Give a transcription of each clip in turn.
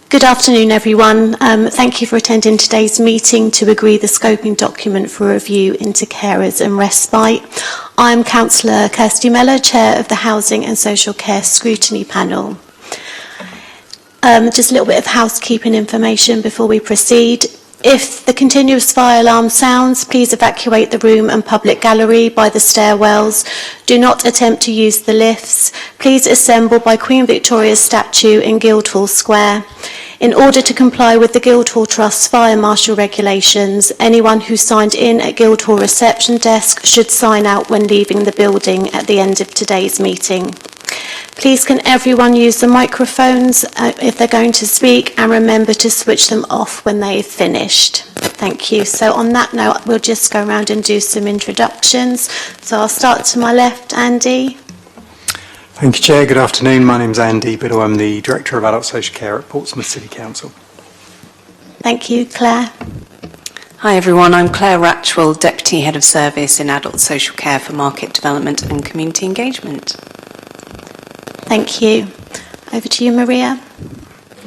Good afternoon, everyone. Thank you for attending today's meeting to agree the scoping document for review into carers and respite. I'm Councillor Kirsty Mellor, Chair of the Housing and Social Care Scrutiny Panel. Just a little bit of housekeeping information before we proceed. If the continuous fire alarm sounds, please evacuate the room and public gallery by the stairwells. Do not attempt to use the lifts. Please assemble by Queen Victoria's statue in Guildhall Square. In order to comply with the Guildhall Trust's fire marshal regulations, anyone who signed in at Guildhall reception desk should sign out when leaving the building at the end of today's meeting. Please can everyone use the microphones if they're going to speak, and remember to switch them off when they've finished. Thank you. So on that note, we'll just go around and do some introductions. So I'll start to my left, Andy. Thank you, Chair. Good afternoon. My name's Andy Biddle. I'm the Director of Adult Social Care at Portsmouth City Council. Thank you, Claire. Hi everyone, I'm Claire Ratchwell, Deputy Head of Service in Adult Social Care for Market Development and Community Engagement. Thank you. Over to you, Maria.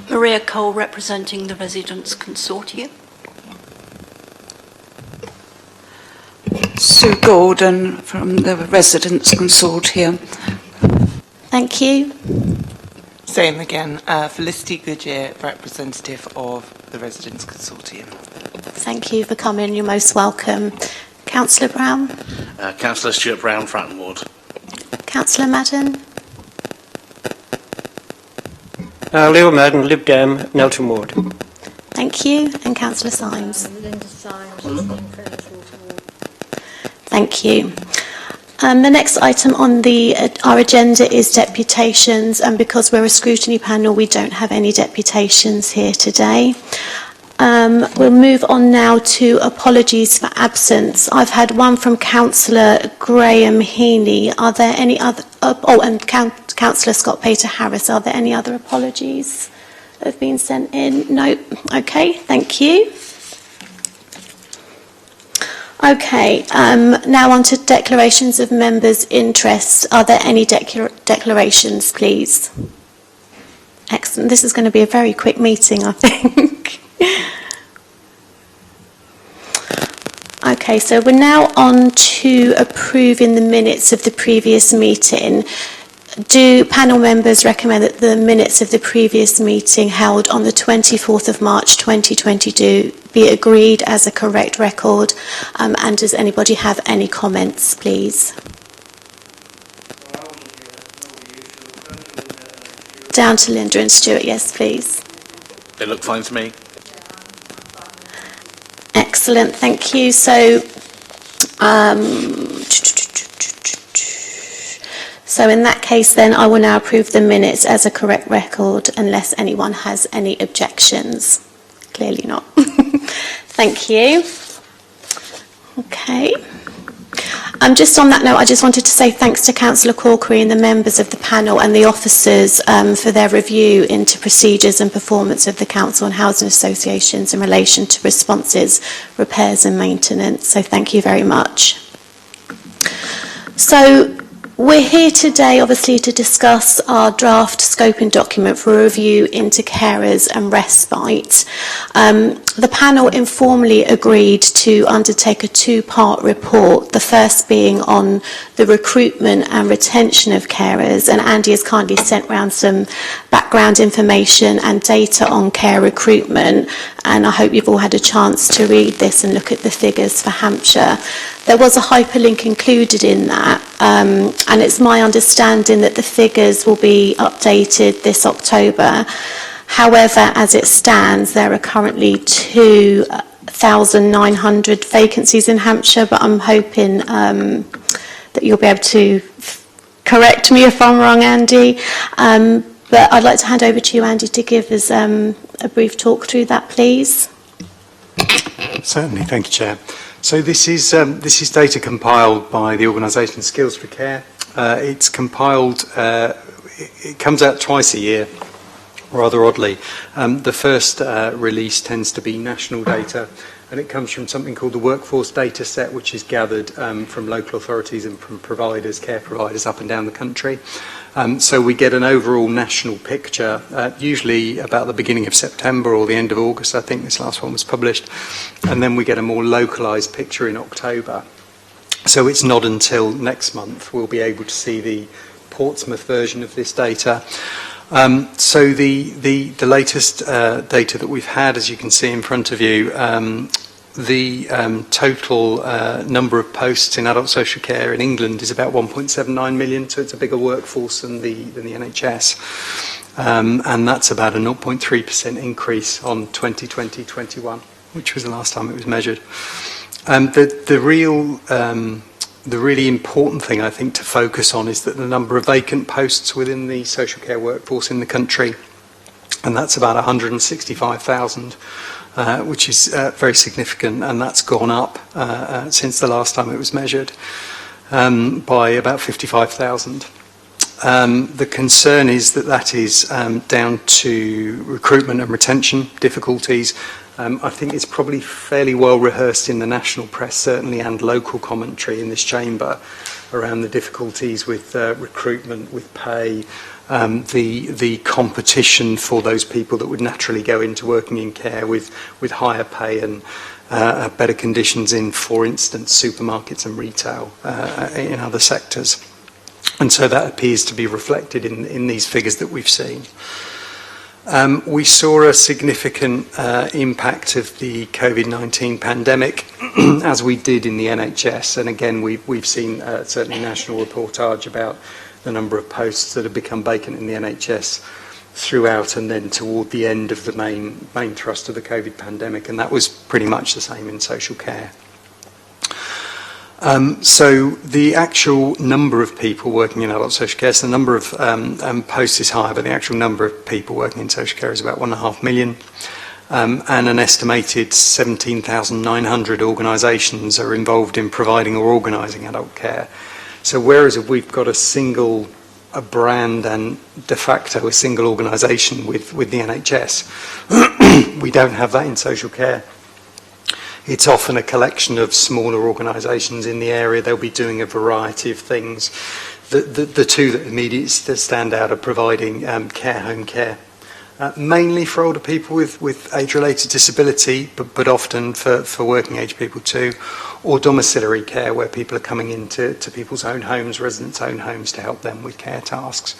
Maria Cole, representing the Residents' Consortium. Sue Gordon from the Residents' Consortium. Thank you. Same again, Felicity Goodyear, representative of the Residents' Consortium. Thank you for coming. You're most welcome. Councillor Brown. Councillor Stuart Brown, Fratton Ward. Councillor Madden. Leo Madden, Lib Dem, Nelton Ward. Thank you. And Councillor Symes. Thank you. The next item on our agenda is deputations, and because we're a scrutiny panel, we don't have any deputations here today. We'll move on now to apologies for absence. I've had one from Councillor Graham Heaney. Are there any other? And Councillor Scott Pater Harris. Are there any other apologies that have been sent in? No. Okay. Thank you. Okay. Now on to declarations of members' interest. Are there any declarations, please? Excellent. This is going to be a very quick meeting, I think. Okay, so we're now on to approving the minutes of the previous meeting. Do panel members recommend that the minutes of the previous meeting held on the 24th of March 2022 be agreed as a correct record? And does anybody have any comments, please? Down to Linda and Stuart, yes, please. They look fine to me. Excellent, thank you. So in that case then I will now approve the minutes as a correct record unless anyone has any objections. Clearly not. Thank you. Okay. Just on that note, I just wanted to say thanks to Councillor Corkery and the members of the panel and the officers for their review into procedures and performance of the Council and Housing Associations in relation to responses, repairs and maintenance. So thank you very much. So we're here today obviously to discuss our draft scoping document for review into carers and respite. The panel informally agreed to undertake a two-part report, the first being on the recruitment and retention of carers, and Andy has kindly sent round some background information and data on care recruitment, and I hope you've all had a chance to read this and look at the figures for Hampshire. There was a hyperlink included in that, and it's my understanding that the figures will be updated this October. However, as it stands, there are currently 2,900 vacancies in Hampshire, but I'm hoping that you'll be able to correct me if I'm wrong, Andy. But I'd like to hand over to you, Andy, to give us a brief talk through that, please. Certainly, thank you, Chair. So this is data compiled by the organisation Skills for Care. It's compiled. It comes out twice a year. Rather oddly, the first release tends to be national data, and it comes from something called the Workforce Data Set, which is gathered from local authorities and from providers, care providers up and down the country. So we get an overall national picture, usually about the beginning of September or the end of August. I think this last one was published. And then we get a more localised picture in October. So it's not until next month we'll be able to see the Portsmouth version of this data. So the latest data that we've had, as you can see in front of you, the total number of posts in adult social care in England is about 1.79 million, so it's a bigger workforce than the NHS. And that's about a 0.3% increase on 2020-21, which was the last time it was measured. The really important thing, I think, to focus on is that the number of vacant posts within the social care workforce in the country, and that's about 165,000, which is very significant, and that's gone up since the last time it was measured by about 55,000. The concern is that is down to recruitment and retention difficulties. I think it's probably fairly well rehearsed in the national press, certainly, and local commentary in this chamber around the difficulties with recruitment, with pay, the competition for those people that would naturally go into working in care with higher pay and better conditions in, for instance, supermarkets and retail in other sectors. And so that appears to be reflected in these figures that we've seen. We saw a significant impact of the COVID-19 pandemic, as we did in the NHS. And again, we've seen certainly national reportage about the number of posts that have become vacant in the NHS throughout and then toward the end of the main thrust of the COVID pandemic. And that was pretty much the same in social care. So the actual number of people working in adult social care, so the number of posts is higher, but the actual number of people working in social care is about 1.5 million. And an estimated 17,900 organisations are involved in providing or organising adult care. So whereas we've got a brand and de facto a single organisation with the NHS, we don't have that in social care. It's often a collection of smaller organisations in the area. They'll be doing a variety of things. The two that immediately stand out are providing home care, mainly for older people with age-related disability, but often for working age people too, or domiciliary care, where people are coming into people's own homes, residents' own homes, to help them with care tasks.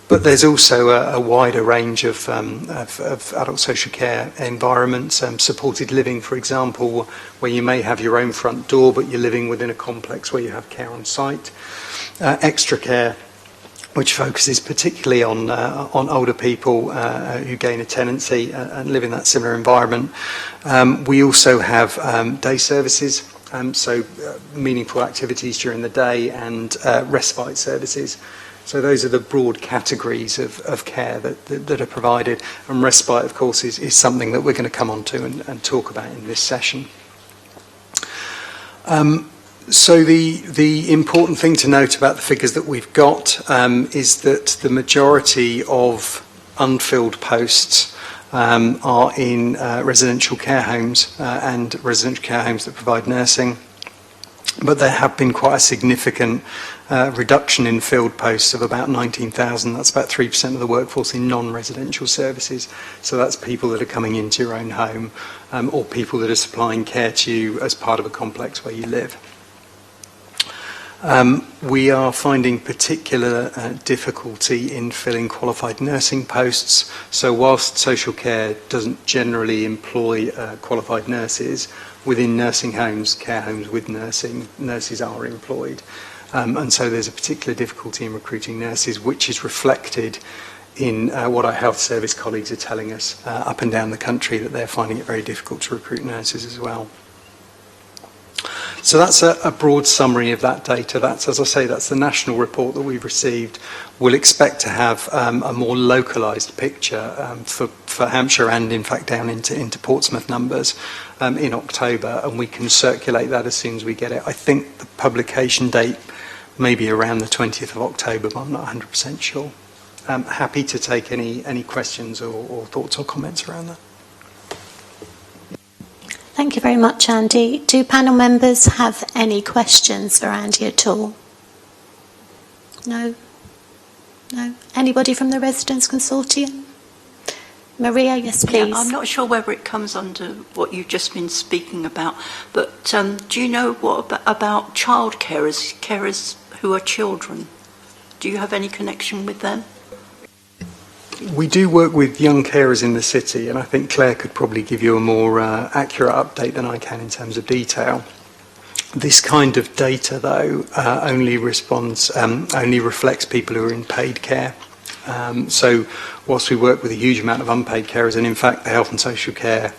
But there's also a wider range of adult social care environments, supported living, for example, where you may have your own front door, but you're living within a complex where you have care on site. Extra care, which focuses particularly on older people who gain a tenancy and live in that similar environment. We also have day services, so meaningful activities during the day, and respite services. So those are the broad categories of care that are provided. And respite, of course, is something that we're going to come on to and talk about in this session. So the important thing to note about the figures that we've got is that the majority of unfilled posts are in residential care homes and residential care homes that provide nursing. But there have been quite a significant reduction in filled posts of about 19,000. That's about 3% of the workforce in non-residential services. So that's people that are coming into your own home or people that are supplying care to you as part of a complex where you live. We are finding particular difficulty in filling qualified nursing posts. So whilst social care doesn't generally employ qualified nurses, within nursing homes, care homes with nurses are employed. And so there's a particular difficulty in recruiting nurses, which is reflected in what our health service colleagues are telling us up and down the country, that they're finding it very difficult to recruit nurses as well. So that's a broad summary of that data. That's, as I say, that's the national report that we've received. We'll expect to have a more localised picture for Hampshire and, in fact, down into Portsmouth numbers in October, and we can circulate that as soon as we get it. I think the publication date may be around the 20th of October, but I'm not 100% sure. I'm happy to take any questions or thoughts or comments around that. Thank you very much, Andy. Do panel members have any questions for Andy at all? No? No? Anybody from the Residents' Consortium? Maria, yes, please. Yeah, I'm not sure whether it comes under what you've just been speaking about, but do you know what about child carers who are children? Do you have any connection with them? We do work with young carers in the city, and I think Claire could probably give you a more accurate update than I can in terms of detail. This kind of data, though, only reflects people who are in paid care. So whilst we work with a huge amount of unpaid carers, and in fact the health and social care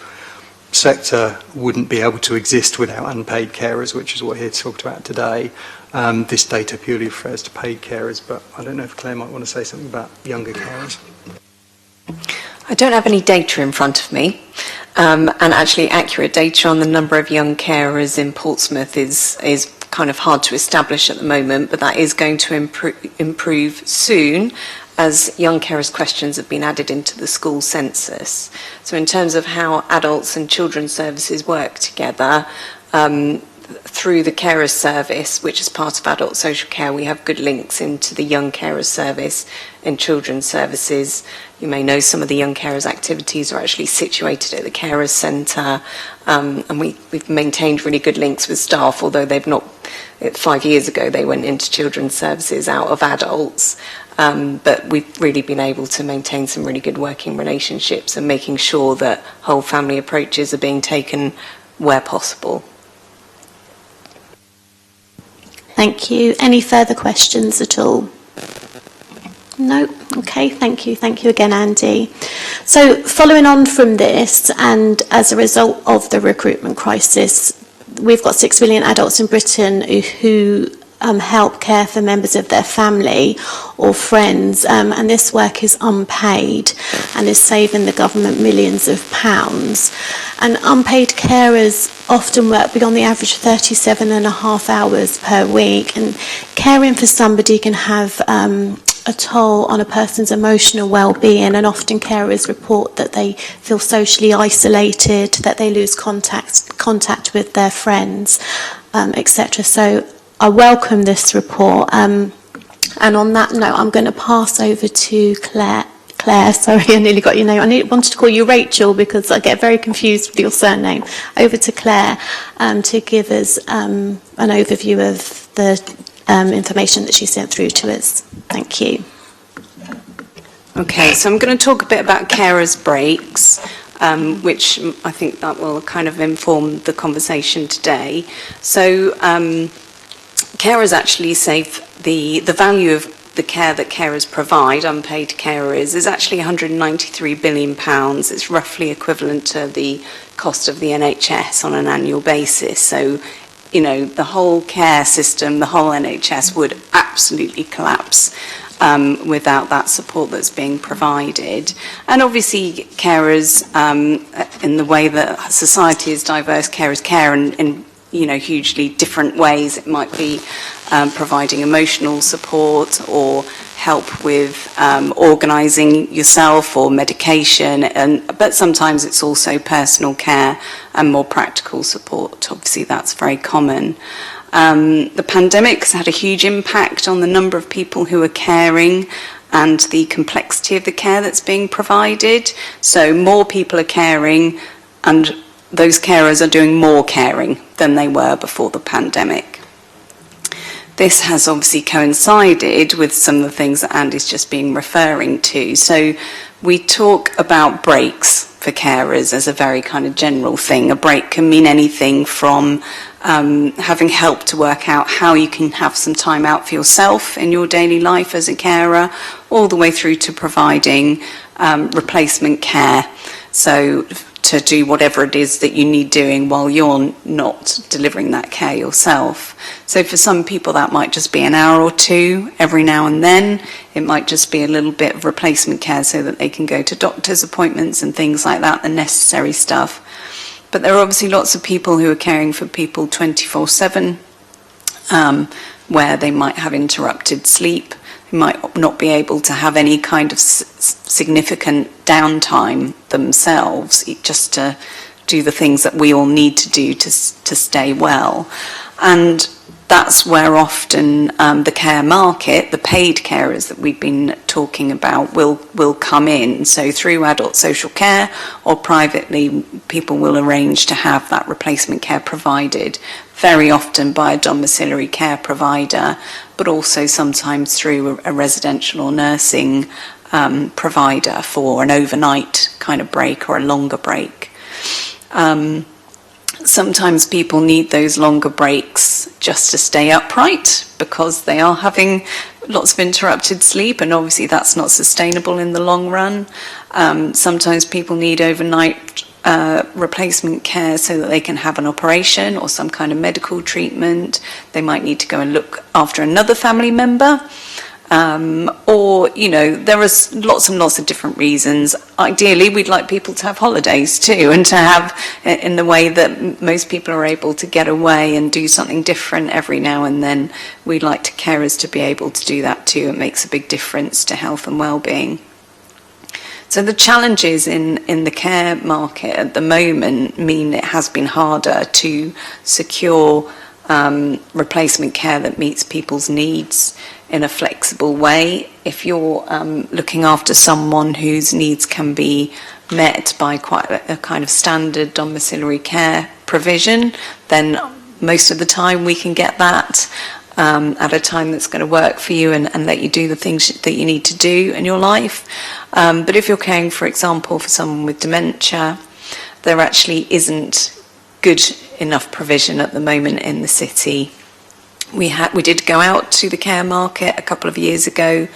sector wouldn't be able to exist without unpaid carers, which is what we're here to talk about today, this data purely refers to paid carers, but I don't know if Claire might want to say something about younger carers. I don't have any data in front of me, and actually accurate data on the number of young carers in Portsmouth is kind of hard to establish at the moment, but that is going to improve soon as young carers questions have been added into the school census. So in terms of how adults and children's services work together, through the carers service, which is part of adult social care, we have good links into the young carers service and children's services. You may know some of the young carers activities are actually situated at the carers centre, and we've maintained really good links with staff, although they've not, 5 years ago they went into children's services out of adults, but we've really been able to maintain some really good working relationships and making sure that whole family approaches are being taken where possible. Thank you. Any further questions at all? No? Okay, thank you. Thank you again, Andy. So following on from this, and as a result of the recruitment crisis, we've got 6 million adults in Britain who help care for members of their family or friends, and this work is unpaid and is saving the government millions of pounds. And unpaid carers often work beyond the average 37.5 hours per week, and caring for somebody can have a toll on a person's emotional well-being, and often carers report that they feel socially isolated, that they lose contact with their friends, etc. So I welcome this report, and on that note I'm going to pass over to Claire, sorry, I nearly got your name. I wanted to call you Rachel because I get very confused with your surname. Over to Claire to give us an overview of the information that she sent through to us. Thank you. Okay, so I'm going to talk a bit about carers' breaks, which I think that will kind of inform the conversation today. So carers actually save the value of the care that carers provide, unpaid carers, is actually £193 billion. It's roughly equivalent to the cost of the NHS on an annual basis. So, you know, the whole care system, the whole NHS would absolutely collapse without that support that's being provided. And obviously carers, in the way that society is diverse, carers care in you know, hugely different ways. It might be providing emotional support or help with organising yourself or medication, but sometimes it's also personal care and more practical support. Obviously that's very common. The pandemic has had a huge impact on the number of people who are caring and the complexity of the care that's being provided. So more people are caring, and those carers are doing more caring than they were before the pandemic. This has obviously coincided with some of the things that Andy's just been referring to. So we talk about breaks for carers as a very kind of general thing. A break can mean anything from having help to work out how you can have some time out for yourself in your daily life as a carer, all the way through to providing replacement care. So to do whatever it is that you need doing while you're not delivering that care yourself. So for some people that might just be an hour or two every now and then. It might just be a little bit of replacement care so that they can go to doctor's appointments and things like that, the necessary stuff. But there are obviously lots of people who are caring for people 24/7, where they might have interrupted sleep. They might not be able to have any kind of significant downtime themselves, just to do the things that we all need to do to stay well. And that's where often the care market, the paid carers that we've been talking about, will come in. So through adult social care or privately, people will arrange to have that replacement care provided, very often by a domiciliary care provider, but also sometimes through a residential or nursing provider for an overnight kind of break or a longer break. Sometimes people need those longer breaks just to stay upright because they are having lots of interrupted sleep, and obviously that's not sustainable in the long run. Sometimes people need overnight replacement care so that they can have an operation or some kind of medical treatment. They might need to go and look after another family member. Or, there are lots and lots of different reasons. Ideally, we'd like people to have holidays too, and to have, in the way that most people are able to get away and do something different every now and then, we'd like carers to be able to do that too. It makes a big difference to health and well-being. So the challenges in the care market at the moment mean it has been harder to secure replacement care that meets people's needs in a flexible way. If you're looking after someone whose needs can be met by quite a kind of standard domiciliary care provision, then most of the time we can get that at a time that's going to work for you and let you do the things that you need to do in your life. But if you're caring, for example, for someone with dementia, there actually isn't good enough provision at the moment in the city. We did go out to the care market a couple of years ago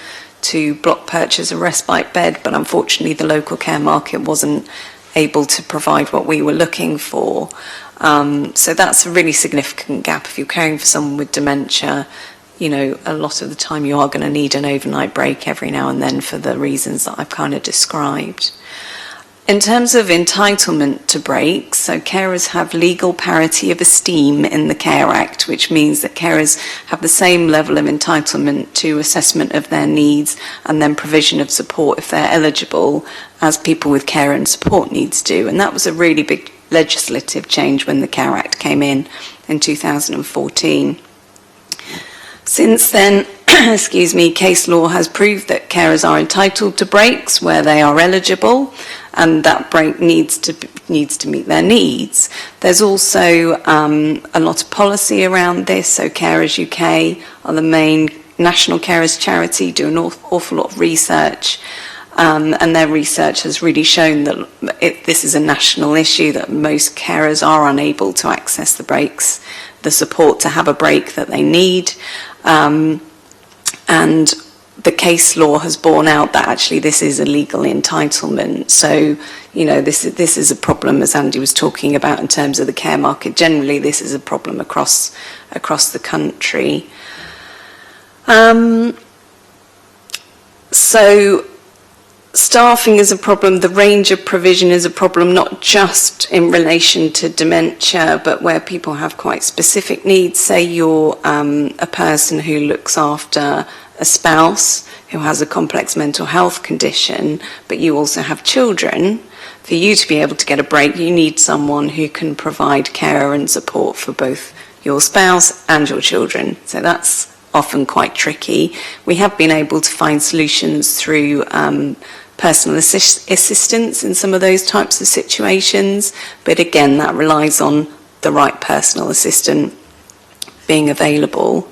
to block purchase a respite bed, but unfortunately the local care market wasn't able to provide what we were looking for. So that's a really significant gap. If you're caring for someone with dementia, a lot of the time you are going to need an overnight break every now and then for the reasons that I've kind of described. In terms of entitlement to breaks, so carers have legal parity of esteem in the Care Act, which means that carers have the same level of entitlement to assessment of their needs and then provision of support if they're eligible as people with care and support needs do. And that was a really big legislative change when the Care Act came in 2014. Since then, case law has proved that carers are entitled to breaks where they are eligible, and that break needs to meet their needs. There's also a lot of policy around this. So Carers UK are the main national carers charity, do an awful lot of research, and their research has really shown that this is a national issue, that most carers are unable to access the breaks, the support to have a break that they need. And the case law has borne out that actually this is a legal entitlement. So, this is a problem, as Andy was talking about, in terms of the care market. Generally, this is a problem across the country. So, staffing is a problem. The range of provision is a problem, not just in relation to dementia, but where people have quite specific needs. Say you're a person who looks after a spouse who has a complex mental health condition, but you also have children. For you to be able to get a break, you need someone who can provide care and support for both your spouse and your children. So that's often quite tricky. We have been able to find solutions through personal assistance in some of those types of situations, but again, that relies on the right personal assistant being available.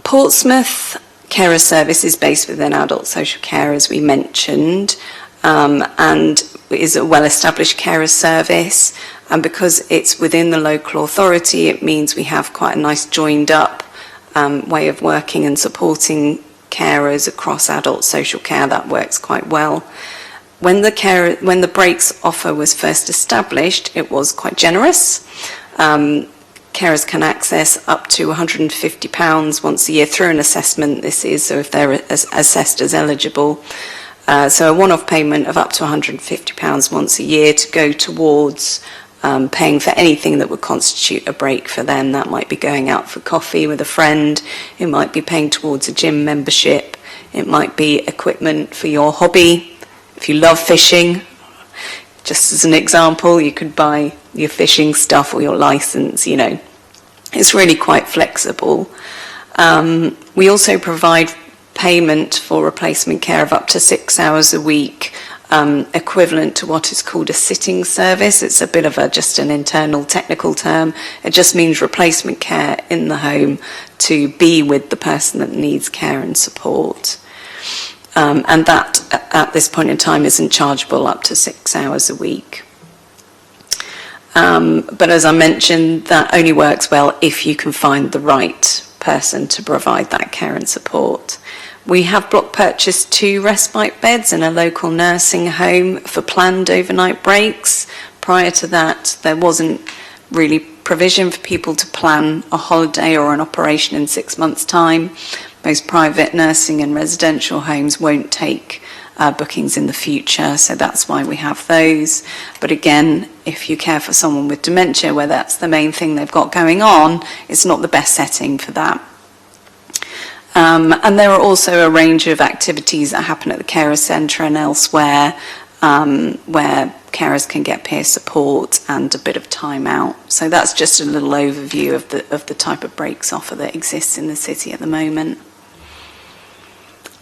Portsmouth Carer Service is based within adult social care, as we mentioned, and is a well-established carer service, and because it's within the local authority, it means we have quite a nice joined-up way of working and supporting carers across adult social care. That works quite well. When the breaks offer was first established, it was quite generous. Carers can access up to £150 once a year through an assessment, this is, so if they're assessed as eligible. So a one-off payment of up to £150 once a year to go towards paying for anything that would constitute a break for them. That might be going out for coffee with a friend, it might be paying towards a gym membership, it might be equipment for your hobby. If you love fishing, just as an example, you could buy your fishing stuff or your license, It's really quite flexible. We also provide payment for replacement care of up to 6 hours a week, equivalent to what is called a sitting service. It's a bit of just an internal technical term. It just means replacement care in the home to be with the person that needs care and support. And that, at this point in time, isn't chargeable up to 6 hours a week. But as I mentioned, that only works well if you can find the right person to provide that care and support. We have block purchased 2 respite beds in a local nursing home for planned overnight breaks. Prior to that, there wasn't really provision for people to plan a holiday or an operation in 6 months' time. Most private nursing and residential homes won't take bookings in the future, so that's why we have those. But again, if you care for someone with dementia, where that's the main thing they've got going on, it's not the best setting for that. And there are also a range of activities that happen at the carer centre and elsewhere, where carers can get peer support and a bit of time out. So that's just a little overview of the type of breaks offer that exists in the city at the moment.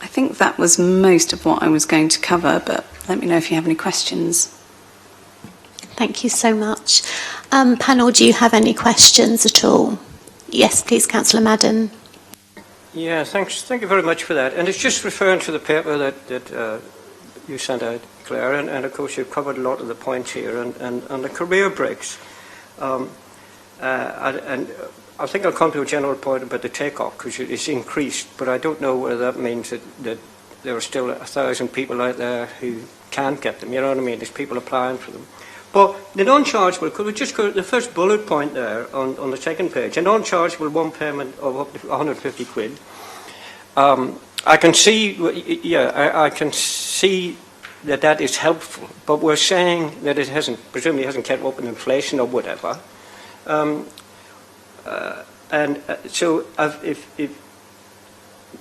I think that was most of what I was going to cover, but let me know if you have any questions. Thank you so much. Panel, do you have any questions at all? Yes, please, Councillor Madden. Yeah, thanks. Thank you very much for that. And it's just referring to the paper that you sent out, Claire, and of course you've covered a lot of the points here, and the career breaks. And I think I'll come to a general point about the take-off, because it's increased, but I don't know whether that means that there are still 1,000 people out there who can't get them, you know what I mean? There's people applying for them. But the non-chargeable, could we just go to the first bullet point there on the second page, a non-chargeable one payment of up to 150 quid. I can see, I can see that is helpful, but we're saying that it presumably hasn't kept up with inflation or whatever. So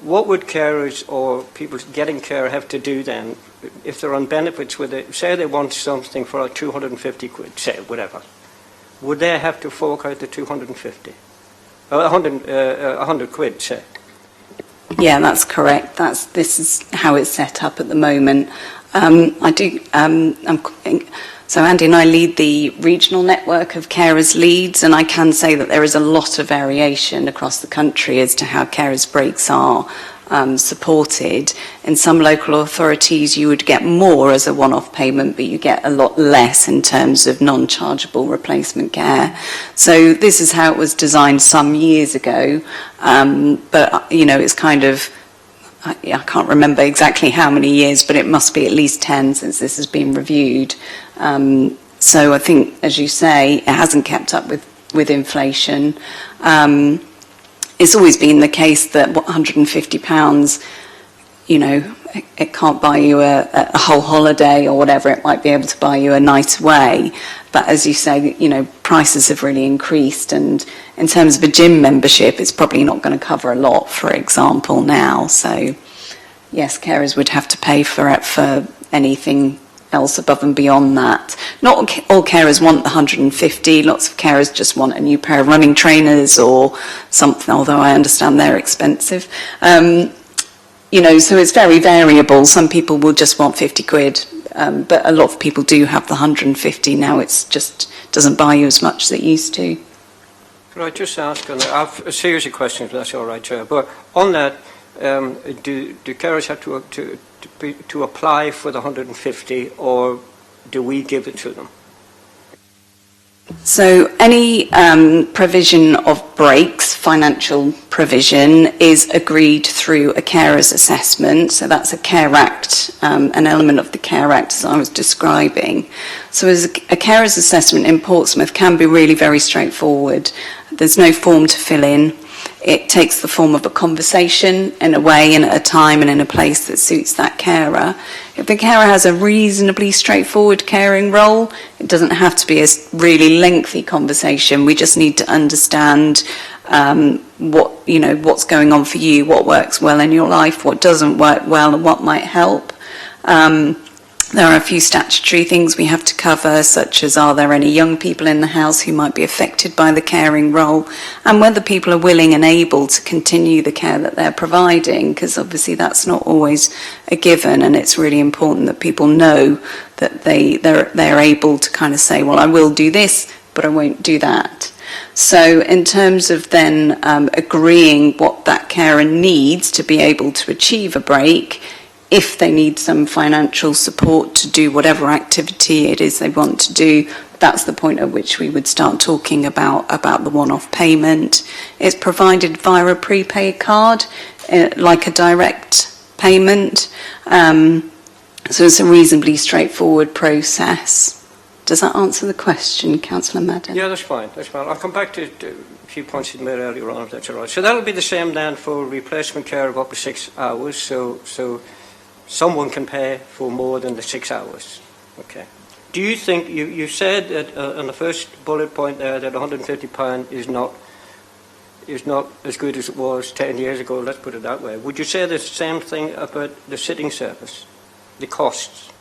what would carers or people getting care have to do then if they're on benefits with it? Say they want something for 250 quid, say, whatever. Would they have to fork out the 250? 100 quid, say? Yeah, that's correct. This is how it's set up at the moment. So Andy and I lead the regional network of carers leads, and I can say that there is a lot of variation across the country as to how carers breaks are supported. In some local authorities you would get more as a one-off payment, but you get a lot less in terms of non-chargeable replacement care. So this is how it was designed some years ago, but you know, it's kind of, I can't remember exactly how many years, but it must be at least 10 since this has been reviewed. So I think, as you say, it hasn't kept up with inflation. It's always been the case that £150, you know, it can't buy you a whole holiday or whatever. It might be able to buy you a night away. But as you say, you know, prices have really increased. And in terms of a gym membership, it's probably not going to cover a lot, for example, now. So, yes, carers would have to pay for anything else above and beyond that. Not all carers want the 150. Lots of carers just want a new pair of running trainers or something, although I understand they're expensive. You know, so it's very variable. Some people will just want 50 quid, but a lot of people do have the 150 now. It's just doesn't buy you as much as it used to. Could I just ask, I have a series of questions, but that's all right, Chair. But on that, do carers have to apply for the 150, or do we give it to them? So any provision of breaks, financial provision, is agreed through a carer's assessment. So that's a Care Act, an element of the Care Act as I was describing. So as a carer's assessment in Portsmouth can be really very straightforward. There's no form to fill in. It takes the form of a conversation in a way and at a time and in a place that suits that carer. If the carer has a reasonably straightforward caring role, it doesn't have to be a really lengthy conversation. We just need to understand what's going on for you, what works well in your life, what doesn't work well, and what might help. There are a few statutory things we have to cover, such as are there any young people in the house who might be affected by the caring role, and whether people are willing and able to continue the care that they're providing, because obviously that's not always a given, and it's really important that people know that they're able to kind of say, well, I will do this, but I won't do that. So in terms of then agreeing what that carer needs to be able to achieve a break, if they need some financial support to do whatever activity it is they want to do, that's the point at which we would start talking about the one-off payment. It's provided via a prepaid card, like a direct payment. So it's a reasonably straightforward process. Does that answer the question, Councillor Madden? Yeah, that's fine. That's fine. I'll come back to a few points you made earlier on, if that's all right. So that'll be the same then for replacement care of up to 6 hours. So someone can pay for more than the 6 hours. Okay. Do you think, you said that on the first bullet point there that £150 is not as good as it was 10 years ago, let's put it that way. Would you say the same thing about the sitting service, the costs?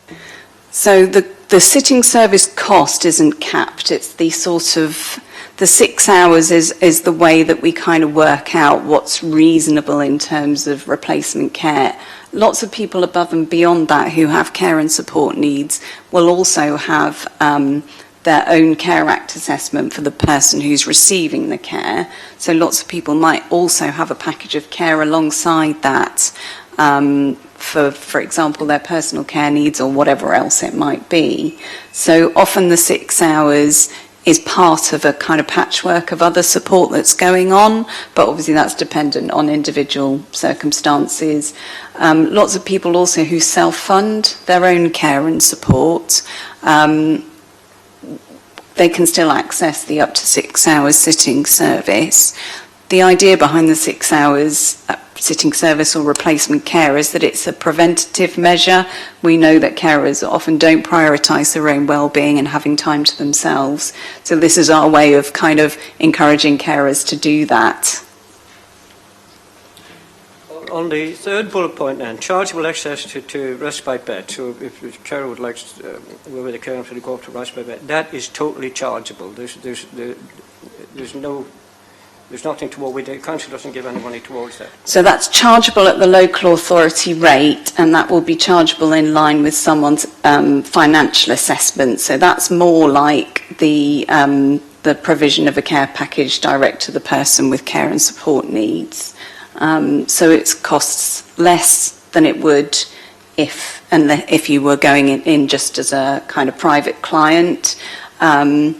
So the sitting service cost isn't capped. It's the sort of, the 6 hours is the way that we kind of work out what's reasonable in terms of replacement care. Lots of people above and beyond that who have care and support needs will also have their own Care Act assessment for the person who's receiving the care. So lots of people might also have a package of care alongside that for example, their personal care needs or whatever else it might be. So often the 6 hours is part of a kind of patchwork of other support that's going on, but obviously that's dependent on individual circumstances. Lots of people also who self-fund their own care and support, they can still access the up to 6 hours sitting service. The idea behind the 6 hours sitting service or replacement care is that it's a preventative measure. We know that carers often don't prioritise their own well-being and having time to themselves. So this is our way of kind of encouraging carers to do that. On the third bullet point then, chargeable access to respite bed. So if the carer would like to, whether the carer to go up to respite bed, that is totally chargeable. There's nothing toward, the council doesn't give any money towards that. So that's chargeable at the local authority rate, and that will be chargeable in line with someone's financial assessment. So that's more like the provision of a care package direct to the person with care and support needs. So it costs less than it would if you were going in just as a kind of private client, and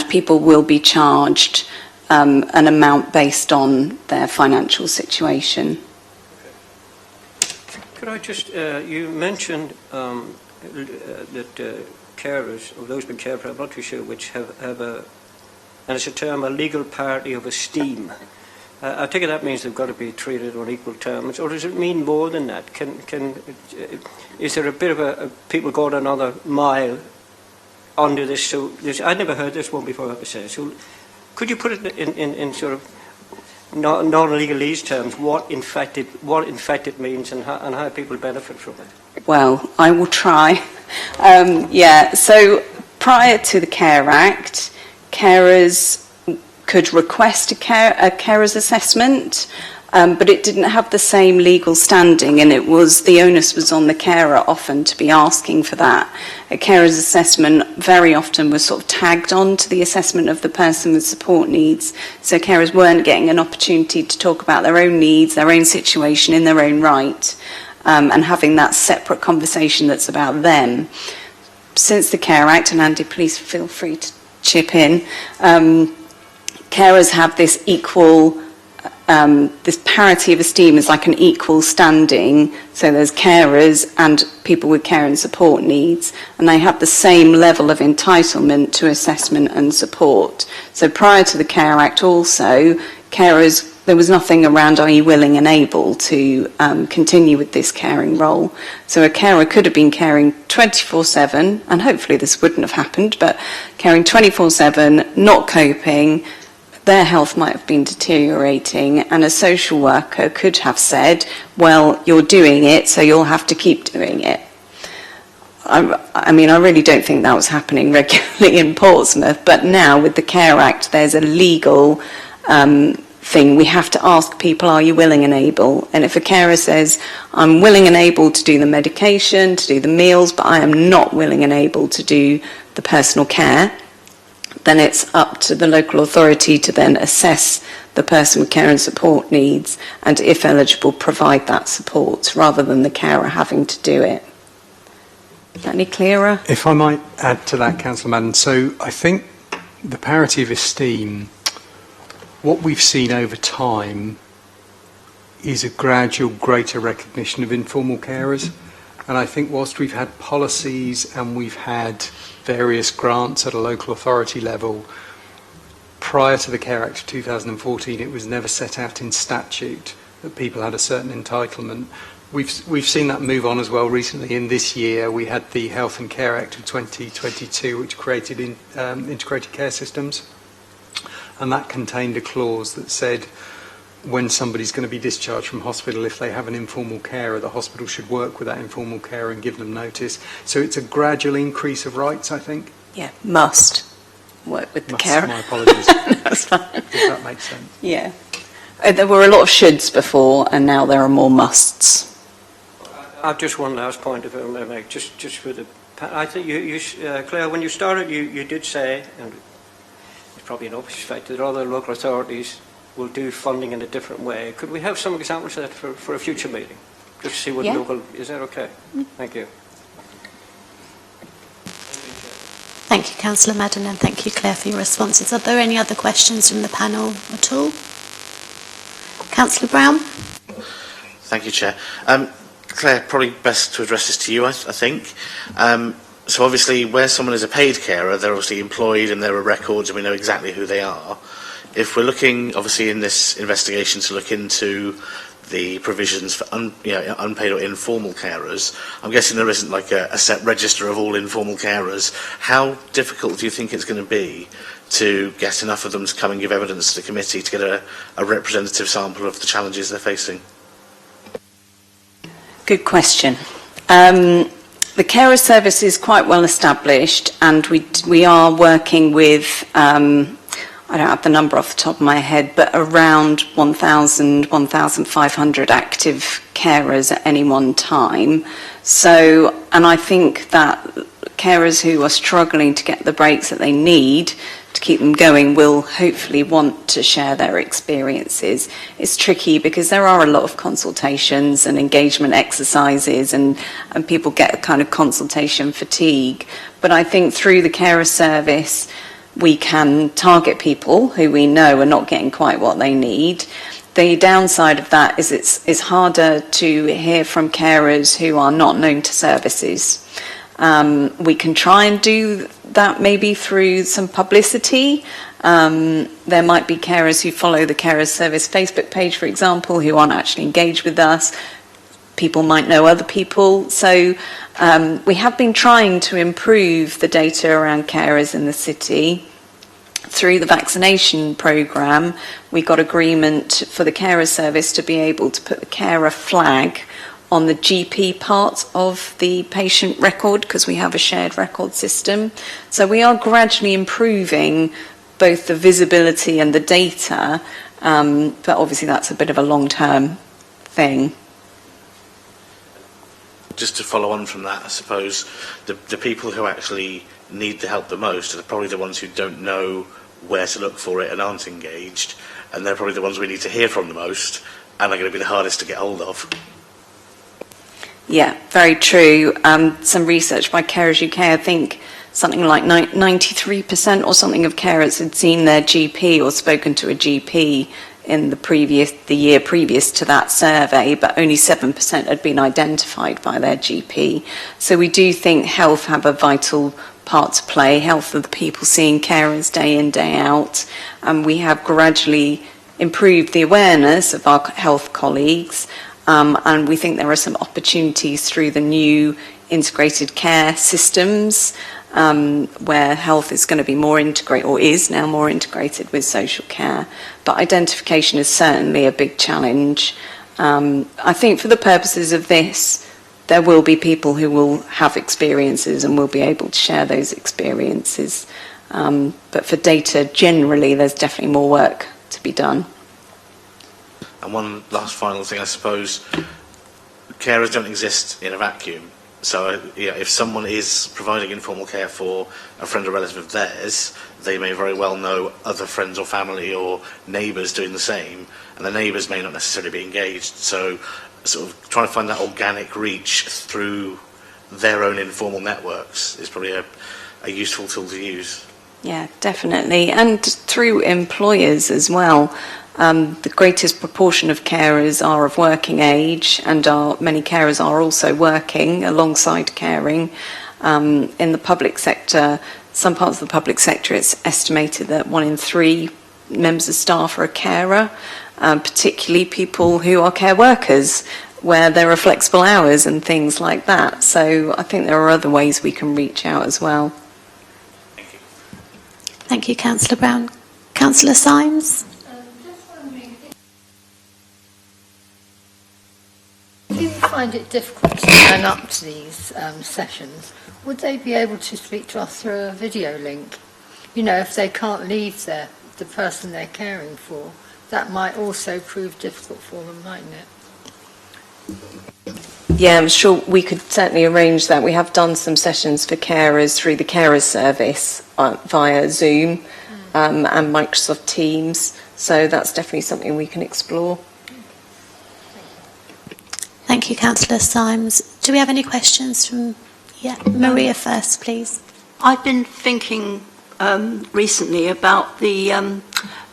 people will be charged an amount based on their financial situation. Could I just, you mentioned that carers, or those with care, I'm not too sure which, have and it's a term, a legal party of esteem. I take it that means they've got to be treated on equal terms, or does it mean more than that? Is there a bit of people going another mile under this? So I'd never heard this one before, I have to say. So could you put it in sort of non-legalese terms, what in fact it means and how people benefit from it? Well, I will try. So prior to the Care Act, carers could request a carer's assessment, but it didn't have the same legal standing, and the onus was on the carer often to be asking for that. A carer's assessment very often was sort of tagged on to the assessment of the person with support needs, so carers weren't getting an opportunity to talk about their own needs, their own situation in their own right, and having that separate conversation that's about them. Since the Care Act, and Andy, please feel free to chip in, carers have this this parity of esteem is like an equal standing. So there's carers and people with care and support needs, and they have the same level of entitlement to assessment and support. So prior to the Care Act also, carers, there was nothing around are you willing and able to continue with this caring role. So a carer could have been caring 24/7, and hopefully this wouldn't have happened, but caring 24/7, not coping, their health might have been deteriorating, and a social worker could have said, well, you're doing it, so you'll have to keep doing it. I mean, I really don't think that was happening regularly in Portsmouth, but now with the Care Act, there's a legal thing. We have to ask people, are you willing and able? And if a carer says, I'm willing and able to do the medication, to do the meals, but I am not willing and able to do the personal care, then it's up to the local authority to then assess the person with care and support needs and, if eligible, provide that support rather than the carer having to do it. Is that any clearer? If I might add to that, Councillor Madden, so I think the parity of esteem, what we've seen over time is a gradual greater recognition of informal carers. And I think whilst we've had policies and we've had various grants at a local authority level, prior to the Care Act of 2014, it was never set out in statute that people had a certain entitlement. We've seen that move on as well recently. In this year, we had the Health and Care Act of 2022, which created integrated care systems. And that contained a clause that said when somebody's going to be discharged from hospital, if they have an informal carer, the hospital should work with that informal carer and give them notice. So it's a gradual increase of rights, I think. Yeah, must work with the carer. My apologies. That's fine. If that makes sense. Yeah. There were a lot of shoulds before, and now there are more musts. I've just one last point, if I may make, just for the... I think Claire, when you started, you did say, and it's probably an obvious fact, that other local authorities will do funding in a different way. Could we have some examples of that for a future meeting? Just to see what local... Is that okay? Thank you. Thank you, Councillor Madden, and thank you, Claire, for your responses. Are there any other questions from the panel at all? Councillor Brown? Thank you, Chair. Claire, probably best to address this to you, I think. So obviously, where someone is a paid carer, they're obviously employed and there are records and we know exactly who they are. If we're looking, obviously, in this investigation to look into the provisions for unpaid or informal carers, I'm guessing there isn't like a set register of all informal carers. How difficult do you think it's going to be to get enough of them to come and give evidence to the committee to get a representative sample of the challenges they're facing? Good question. The carer service is quite well established, and we are working with, I don't have the number off the top of my head, but around 1,000, 1,500 active carers at any one time. So, and I think that carers who are struggling to get the breaks that they need to keep them going will hopefully want to share their experiences. It's tricky because there are a lot of consultations and engagement exercises and people get kind of consultation fatigue. But I think through the carer service, we can target people who we know are not getting quite what they need. The downside of that is it's harder to hear from carers who are not known to services. We can try and do that maybe through some publicity. There might be carers who follow the Carer Service Facebook page, for example, who aren't actually engaged with us. People might know other people. So we have been trying to improve the data around carers in the city. Through the vaccination programme, we got agreement for the Carer Service to be able to put the carer flag on the GP part of the patient record, because we have a shared record system. So we are gradually improving both the visibility and the data, but obviously that's a bit of a long-term thing. Just to follow on from that, I suppose the people who actually need the help the most are probably the ones who don't know where to look for it and aren't engaged, and they're probably the ones we need to hear from the most, and are going to be the hardest to get hold of. Yeah, very true. Some research by Carers UK, I think something like 93% or something of carers had seen their GP or spoken to a GP in the year previous to that survey, but only 7% had been identified by their GP. So we do think health have a vital part to play, health of the people seeing carers day in, day out, and we have gradually improved the awareness of our health colleagues. And we think there are some opportunities through the new integrated care systems where health is going to be more integrated, or is now more integrated with social care. But identification is certainly a big challenge. I think for the purposes of this there will be people who will have experiences and will be able to share those experiences. But for data, generally, there's definitely more work to be done. And one last final thing, I suppose, carers don't exist in a vacuum. So if someone is providing informal care for a friend or relative of theirs, they may very well know other friends or family or neighbours doing the same, and the neighbours may not necessarily be engaged. So sort of trying to find that organic reach through their own informal networks is probably a useful tool to use. Yeah, definitely. And through employers as well. The greatest proportion of carers are of working age, and many carers are also working alongside caring. In the public sector, some parts of the public sector, it's estimated that 1 in 3 members of staff are a carer, particularly people who are care workers, where there are flexible hours and things like that. So I think there are other ways we can reach out as well. Thank you. Thank you, Councillor Brown. Councillor Symes? If you find it difficult to turn up to these sessions, would they be able to speak to us through a video link? You know, if they can't leave the person they're caring for, that might also prove difficult for them, mightn't it? Yeah, I'm sure we could certainly arrange that. We have done some sessions for carers through the carers service via Zoom and Microsoft Teams, so that's definitely something we can explore. Thank you, Councillor Symes. Do we have any questions from... Yeah, Maria first, please. I've been thinking recently about the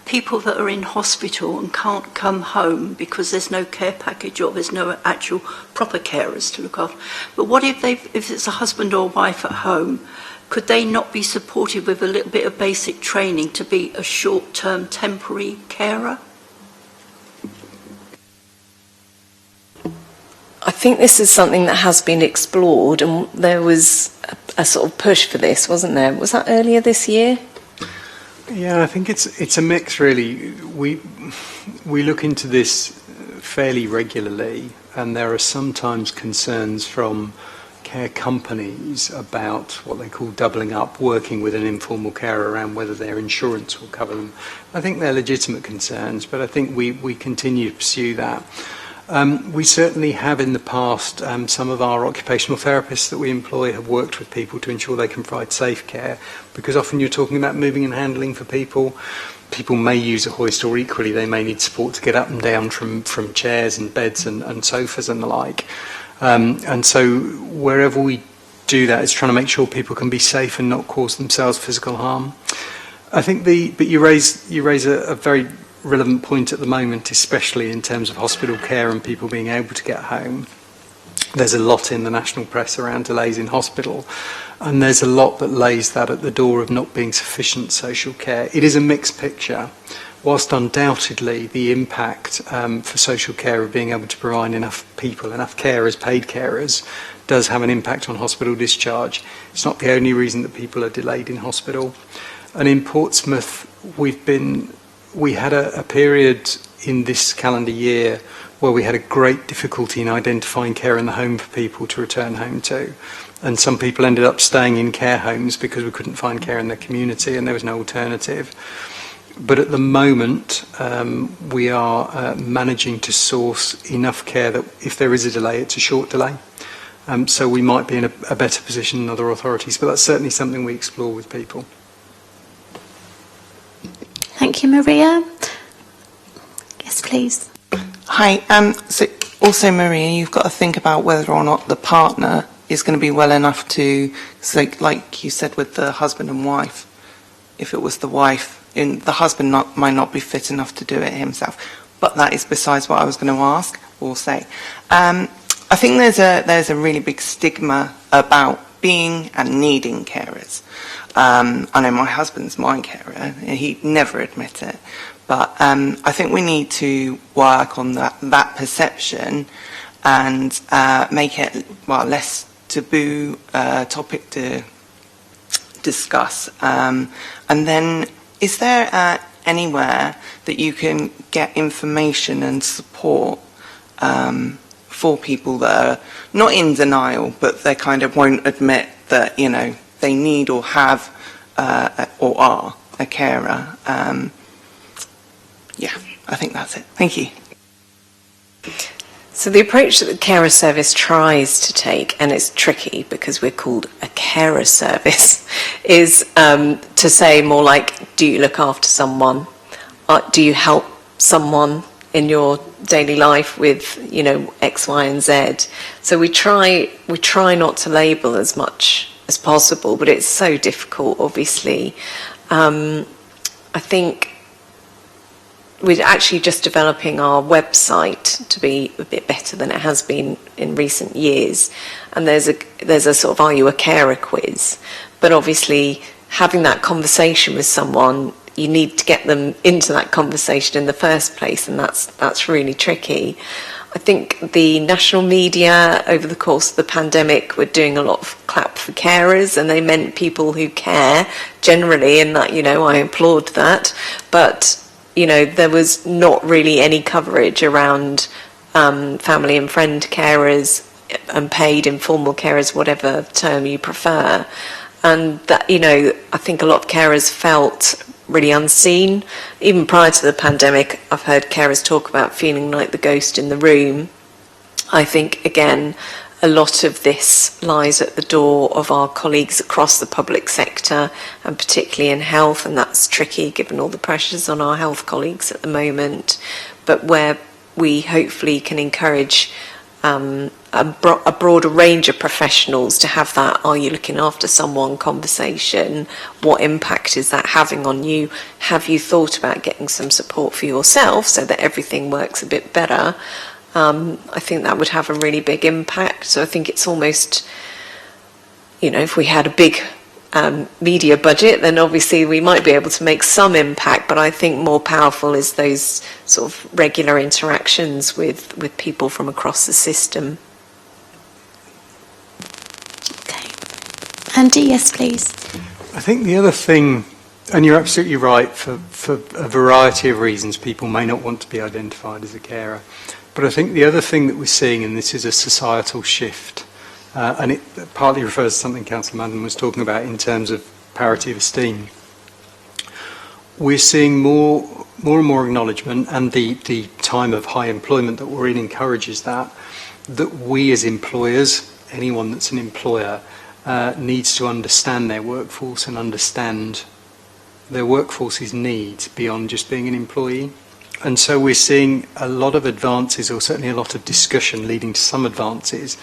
people that are in hospital and can't come home because there's no care package or there's no actual proper carers to look after. But what if it's a husband or wife at home, could they not be supported with a little bit of basic training to be a short-term temporary carer? I think this is something that has been explored, and there was a sort of push for this, wasn't there? Was that earlier this year? Yeah, I think it's a mix, really. We look into this fairly regularly, and there are sometimes concerns from care companies about what they call doubling up, working with an informal carer around whether their insurance will cover them. I think they're legitimate concerns, but I think we continue to pursue that. We certainly have in the past, some of our occupational therapists that we employ have worked with people to ensure they can provide safe care, because often you're talking about moving and handling for people. People may use a hoist, or equally they may need support to get up and down from chairs and beds and sofas and the like. And so wherever we do that, it's trying to make sure people can be safe and not cause themselves physical harm. I think but you raise a very relevant point at the moment, especially in terms of hospital care and people being able to get home. There's a lot in the national press around delays in hospital, and there's a lot that lays that at the door of not being sufficient social care. It is a mixed picture. Whilst undoubtedly the impact for social care of being able to provide enough people, enough carers, paid carers, does have an impact on hospital discharge. It's not the only reason that people are delayed in hospital. And in Portsmouth, we had a period in this calendar year where we had a great difficulty in identifying care in the home for people to return home to. And some people ended up staying in care homes because we couldn't find care in their community and there was no alternative. But at the moment, we are managing to source enough care that if there is a delay, it's a short delay. So we might be in a better position than other authorities, but that's certainly something we explore with people. Thank you, Maria. Yes, please. Hi. So also, Maria, you've got to think about whether or not the partner is going to be well enough to, so like you said with the husband and wife, if it was the wife, the husband might not be fit enough to do it himself. But that is besides what I was going to ask or say. I think there's a really big stigma about being and needing carers. I know my husband's my carer, he'd never admit it, but I think we need to work on that perception and make it less taboo topic to discuss. And then, is there anywhere that you can get information and support for people that are not in denial, but they kind of won't admit that, you know, they need or have or are a carer. Yeah, I think that's it. Thank you. So the approach that the carer service tries to take, and it's tricky because we're called a carer service, is to say more like, do you look after someone? Do you help someone in your daily life with, you know, X, Y, and Z? So we try not to label as much as possible, but it's so difficult, obviously. I think we're actually just developing our website to be a bit better than it has been in recent years, and there's a sort of "Are you a carer?" quiz. But obviously, having that conversation with someone, you need to get them into that conversation in the first place, and that's really tricky. I think the national media over the course of the pandemic were doing a lot of clap for carers, and they meant people who care generally, and that, you know, I applaud that. But you know, there was not really any coverage around family and friend carers, unpaid, informal carers, whatever term you prefer. And that, you know, I think a lot of carers felt really unseen. Even prior to the pandemic, I've heard carers talk about feeling like the ghost in the room. I think, again, a lot of this lies at the door of our colleagues across the public sector, and particularly in health, and that's tricky given all the pressures on our health colleagues at the moment, but where we hopefully can encourage a broader range of professionals to have that "are you looking after someone" conversation. What impact is that having on you? Have you thought about getting some support for yourself so that everything works a bit better? I think that would have a really big impact. So I think it's almost, you know, if we had a big media budget, then obviously we might be able to make some impact, but I think more powerful is those sort of regular interactions with people from across the system. Okay. Andy, yes, please. I think the other thing, and you're absolutely right, for a variety of reasons, people may not want to be identified as a carer. But I think the other thing that we're seeing, and this is a societal shift, and it partly refers to something Councillor Madden was talking about in terms of parity of esteem. We're seeing more and more acknowledgement, and the time of high employment that we're in encourages that we as employers, anyone that's an employer, needs to understand their workforce and understand their workforce's needs beyond just being an employee. And so we're seeing a lot of advances, or certainly a lot of discussion leading to some advances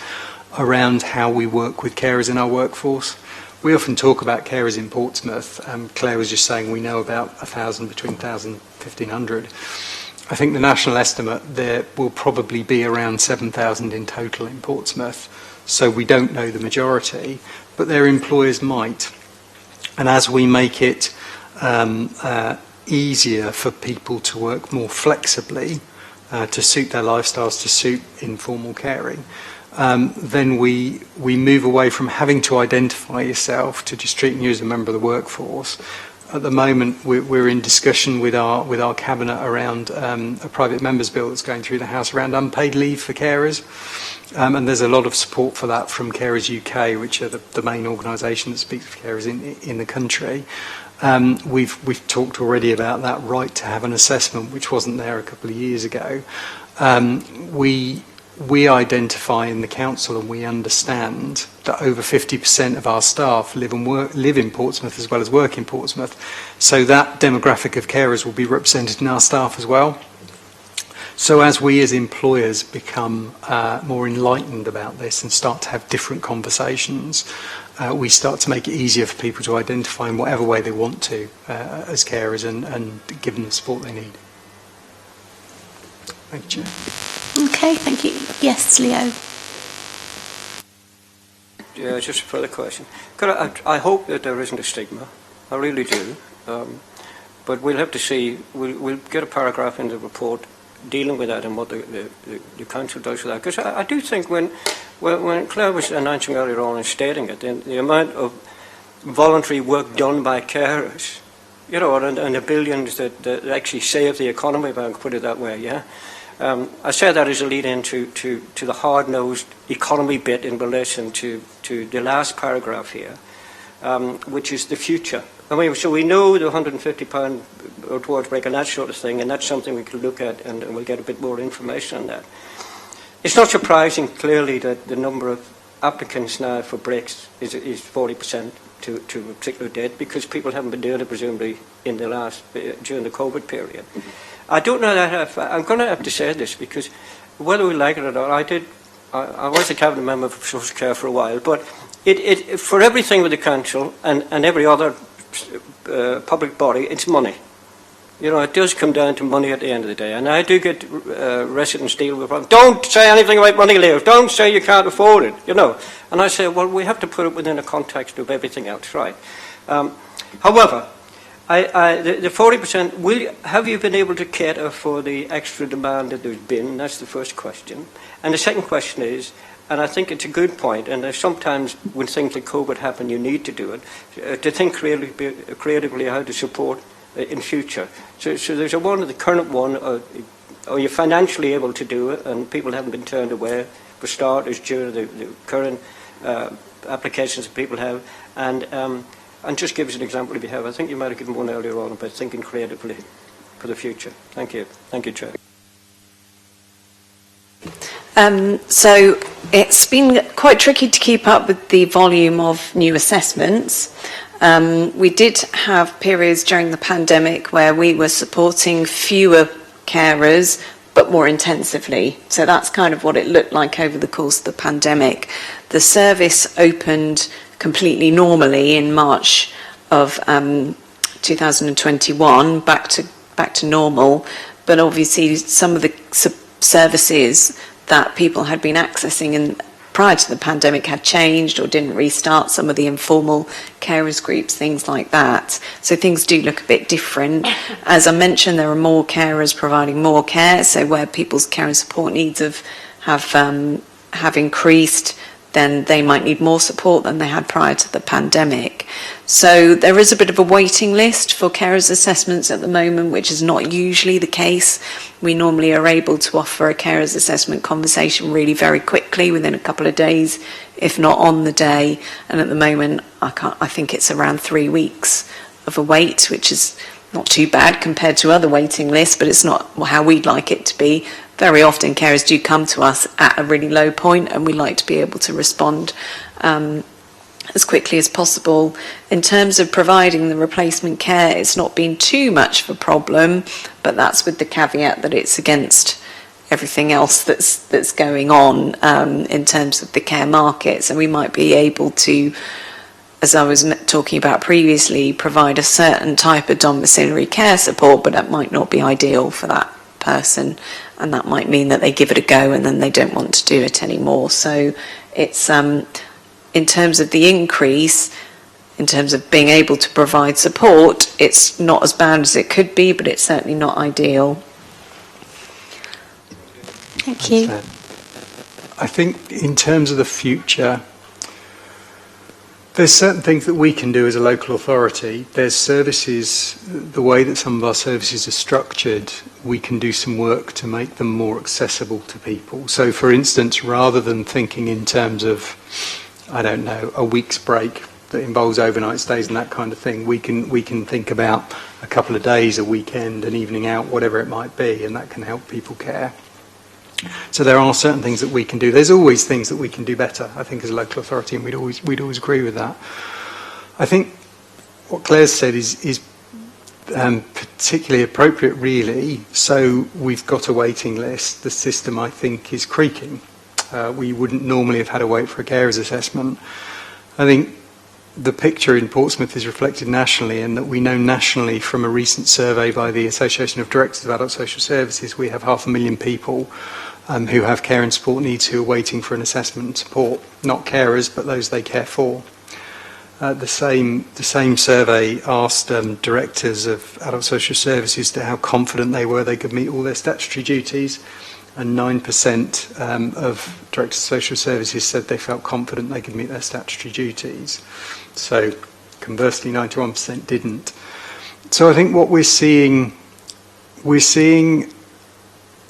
around how we work with carers in our workforce. We often talk about carers in Portsmouth. Claire was just saying we know about 1,000, between 1,000 and 1,500. I think the national estimate, there will probably be around 7,000 in total in Portsmouth. So we don't know the majority, but their employers might. And as we make it easier for people to work more flexibly, to suit their lifestyles, to suit informal caring, then we move away from having to identify yourself to just treating you as a member of the workforce. At the moment, we're in discussion with our cabinet around a private members bill that's going through the House around unpaid leave for carers, and there's a lot of support for that from Carers UK, which are the main organisation that speaks for carers in the country. We've talked already about that right to have an assessment, which wasn't there a couple of years ago. We identify in the council, and we understand that over 50% of our staff live in Portsmouth as well as work in Portsmouth. So that demographic of carers will be represented in our staff as well. So as we as employers become more enlightened about this and start to have different conversations, we start to make it easier for people to identify in whatever way they want to as carers and give them the support they need. Thank you, Chair. Okay, thank you. Yes, Leo. Yeah, just a further question. I hope that there isn't a stigma. I really do. But we'll have to see. We'll get a paragraph in the report dealing with that and what the council does with that. Because I do think when Claire was announcing earlier on and stating it, the amount of voluntary work done by carers, you know, and the billions that actually save the economy, if I can put it that way, yeah. I say that as a lead-in to the hard-nosed economy bit in relation to the last paragraph here, which is the future. I mean, so we know the £150 towards break and that sort of thing, and that's something we can look at, and we'll get a bit more information on that. It's not surprising, clearly, that the number of applicants now for breaks is 40% to a particular date, because people haven't been doing it, presumably, during the COVID period. I don't know that I'm going to have to say this, because whether we like it or not, I was a cabinet member for social care for a while, but it for everything with the council and every other public body, it's money. You know, it does come down to money at the end of the day. And I do get residents deal with problems. Don't say anything about money, Leo. Don't say you can't afford it, you know. And I say, well, we have to put it within a context of everything else, right? However, the 40%, have you been able to cater for the extra demand that there's been? That's the first question. And the second question is, and I think it's a good point, and there's sometimes when things like COVID happen, you need to do it, to think creatively how to support in future. So there's the current one, are you financially able to do it, and people haven't been turned away for starters during the current applications that people have, and just give us an example if you have. I think you might have given one earlier on about thinking creatively for the future. Thank you. Thank you, Chair. So it's been quite tricky to keep up with the volume of new assessments. We did have periods during the pandemic where we were supporting fewer carers but more intensively. So that's kind of what it looked like over the course of the pandemic. The service opened completely normally in March of 2021, back to normal, but obviously some of the services that people had been accessing prior to the pandemic had changed or didn't restart, some of the informal carers groups, things like that. So things do look a bit different. As I mentioned, there are more carers providing more care, so where people's care and support needs have increased, then they might need more support than they had prior to the pandemic. So there is a bit of a waiting list for carers assessments at the moment, which is not usually the case. We normally are able to offer a carers assessment conversation really very quickly, within a couple of days, if not on the day. And at the moment, I think it's around 3 weeks of a wait, which is not too bad compared to other waiting lists, but it's not how we'd like it to be. Very often carers do come to us at a really low point, and we like to be able to respond as quickly as possible. In terms of providing the replacement care, it's not been too much of a problem, but that's with the caveat that it's against everything else that's going on in terms of the care market. So we might be able to, as I was talking about previously, provide a certain type of domiciliary care support, but that might not be ideal for that person, and that might mean that they give it a go and then they don't want to do it anymore. So it's in terms of the increase, in terms of being able to provide support, it's not as bad as it could be, but it's certainly not ideal. Thank you. I think in terms of the future, there's certain things that we can do as a local authority. There's services, the way that some of our services are structured, we can do some work to make them more accessible to people. So, for instance, rather than thinking in terms of, I don't know, a week's break that involves overnight stays and that kind of thing, we can think about a couple of days, a weekend, an evening out, whatever it might be, and that can help people care. So there are certain things that we can do. There's always things that we can do better, I think, as a local authority, and we'd always agree with that. I think what Claire's said is particularly appropriate, really. So we've got a waiting list. The system, I think, is creaking. We wouldn't normally have had to wait for a carers assessment. I think the picture in Portsmouth is reflected nationally, and that we know nationally from a recent survey by the Association of Directors of Adult Social Services, we have 500,000 people who have care and support needs who are waiting for an assessment and support. Not carers, but those they care for. The same survey asked directors of adult social services to how confident they were they could meet all their statutory duties, and 9% of directors of social services said they felt confident they could meet their statutory duties. So conversely, 91% didn't. So I think what we're seeing